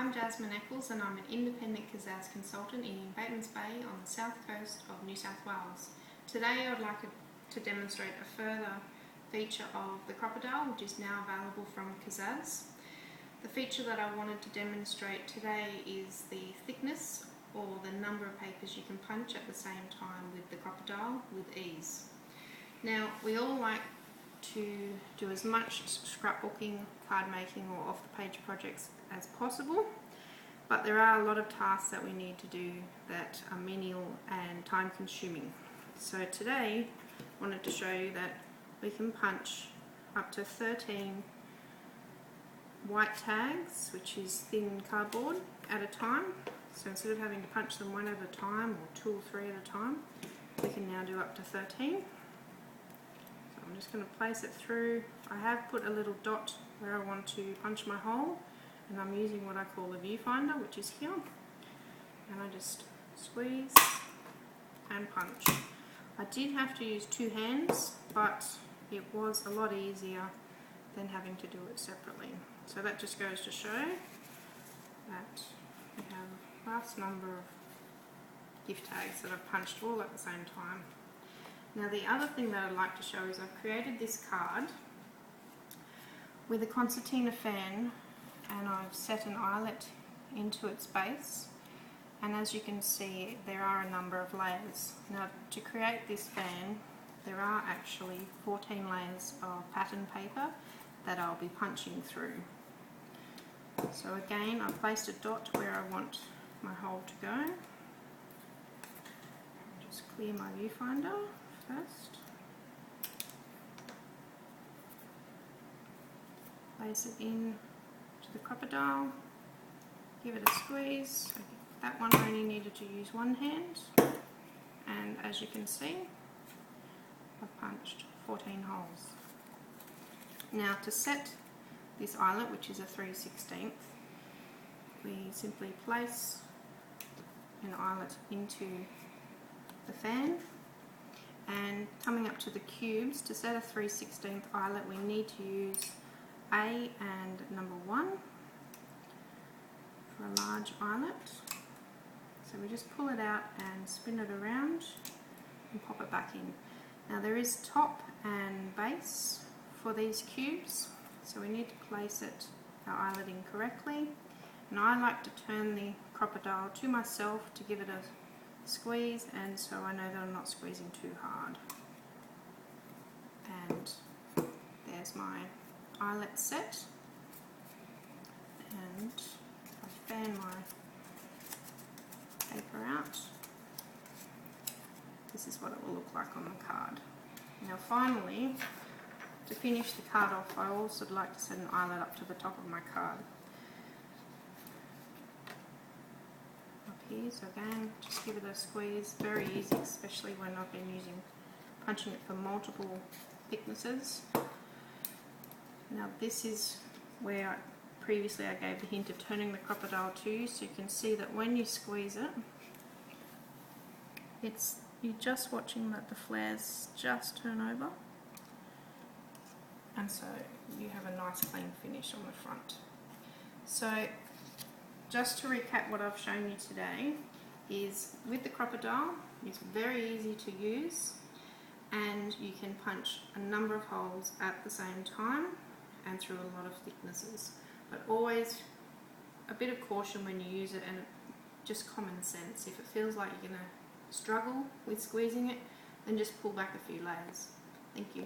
I'm Jasmine Eccles and I'm an independent Kaszazz consultant in Batemans Bay on the south coast of New South Wales. Today I would like to demonstrate a further feature of the Crop-a-Dile, which is now available from Kaszazz. The feature that I wanted to demonstrate today is the thickness or the number of papers you can punch at the same time with the Crop-a-Dile with ease. Now, we all like to do as much scrapbooking, card making or off the page projects as possible, but there are a lot of tasks that we need to do that are menial and time consuming. So today I wanted to show you that we can punch up to 13 white tags, which is thin cardboard, at a time. So instead of having to punch them one at a time or two or three at a time, we can now do up to 13. I'm just going to place it through. I have put a little dot where I want to punch my hole, and I'm using what I call the viewfinder, which is here, and I just squeeze and punch. I did have to use two hands, but it was a lot easier than having to do it separately. So that just goes to show that we have a vast number of gift tags that I've punched all at the same time. Now the other thing that I'd like to show is I've created this card with a concertina fan, and I've set an eyelet into its base, and as you can see there are a number of layers. Now to create this fan there are actually 14 layers of pattern paper that I'll be punching through. So again, I've placed a dot where I want my hole to go. Just clear my viewfinder first. Place it in to the Crop-a-Dile, give it a squeeze. That one only needed to use one hand, and as you can see I've punched 14 holes. Now to set this eyelet, which is a 3/16, we simply place an eyelet into the fan, and coming up to the cubes, to set a 3/16 eyelet we need to use A and number 1 for a large eyelet. So we just pull it out and spin it around and pop it back in. Now there is top and base for these cubes, so we need to place our eyelet in correctly, and I like to turn the Crop-a-Dile to myself to give it a squeeze, and so I know that I'm not squeezing too hard. And there's my eyelet set, and I fan my paper out. This is what it will look like on the card. Now finally, to finish the card off, I also would like to set an eyelet up to the top of my card. Up here, so again, just give it a squeeze. Very easy, especially when I've been punching it for multiple thicknesses. Now this is where previously I gave the hint of turning the Crop-a-Dile to you, so you can see that when you squeeze it, you're just watching that the flares just turn over, and so you have a nice clean finish on the front. So just to recap what I've shown you today is with the Crop-a-Dile, it's very easy to use, and you can punch a number of holes at the same time and through a lot of thicknesses, but always a bit of caution when you use it, and just common sense. If it feels like you're going to struggle with squeezing it, then just pull back a few layers. Thank you.